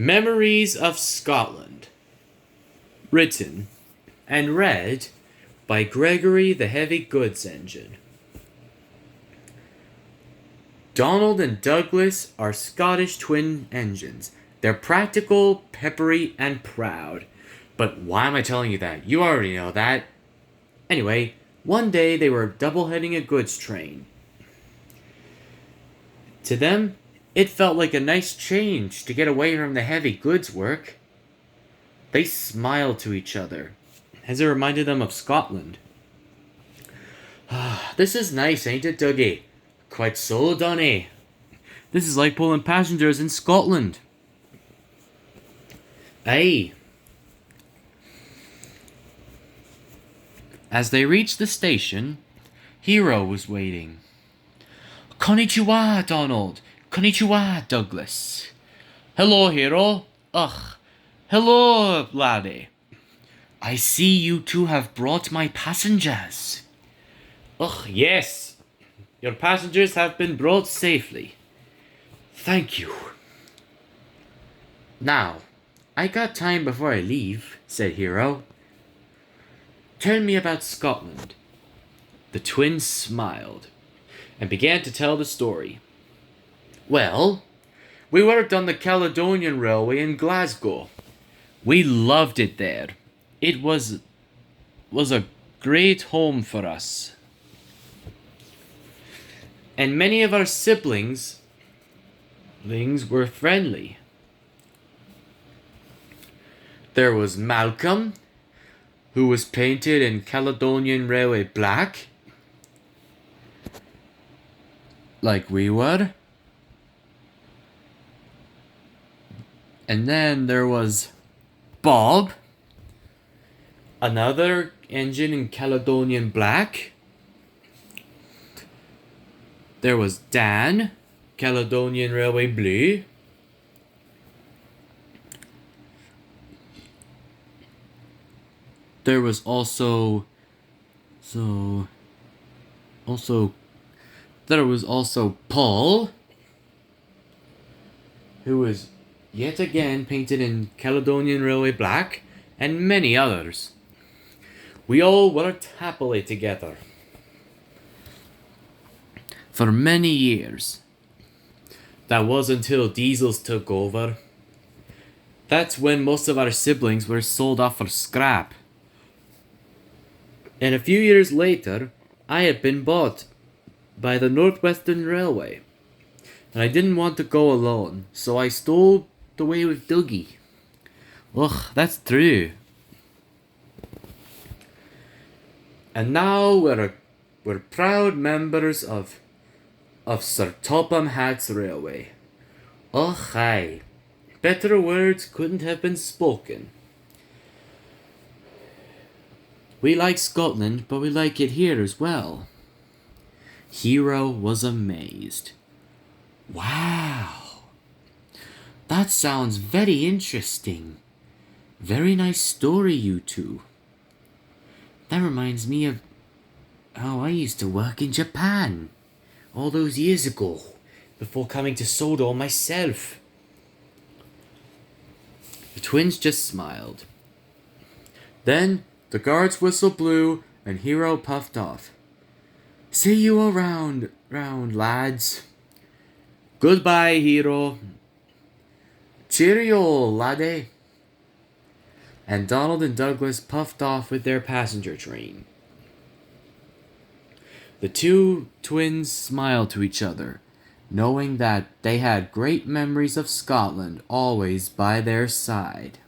Memories of Scotland. Written and read by Gregory the Heavy Goods Engine. Donald and Douglas are Scottish twin engines. They're practical, peppery, and proud. But why am I telling you that? You already know that. Anyway, one day they were double-heading a goods train. To them, it felt like a nice change to get away from the heavy goods work. They smiled to each other, as it reminded them of Scotland. This is nice, ain't it, Dougie? Quite so, Donny. This is like pulling passengers in Scotland. Aye. As they reached the station, Hero was waiting. Konnichiwa, Donald. Konnichiwa, Douglas. Hello, Hero. Ugh. Hello, laddie. I see you two have brought my passengers. Ugh, yes. Your passengers have been brought safely. Thank you. Now, I got time before I leave, said Hero. Tell me about Scotland. The twins smiled and began to tell the story. Well, we worked on the Caledonian Railway in Glasgow. We loved it there. It was a great home for us. And many of our siblings were friendly. There was Malcolm, who was painted in Caledonian Railway black, like we were. And then there was Bob, another engine in Caledonian black. There was Dan, Caledonian Railway blue. There was also Paul, who was yet again painted in Caledonian Railway black, and many others. We all worked happily together for many years. That was until diesels took over. That's when most of our siblings were sold off for scrap. And a few years later, I had been bought by the Northwestern Railway. And I didn't want to go alone, so I stole away with Dougie. Ugh, that's true. And now we're proud members of Sir Topham Hatt's Railway. Ugh, aye. Better words couldn't have been spoken. We like Scotland, but we like it here as well. Hero was amazed. Wow. That sounds very interesting. Very nice story, you two. That reminds me of how I used to work in Japan all those years ago, before coming to Sodor myself. The twins just smiled. Then the guard's whistle blew and Hero puffed off. See you around, lads. Goodbye, Hero. Cheerio, laddie. And Donald and Douglas puffed off with their passenger train. The two twins smiled to each other, knowing that they had great memories of Scotland always by their side.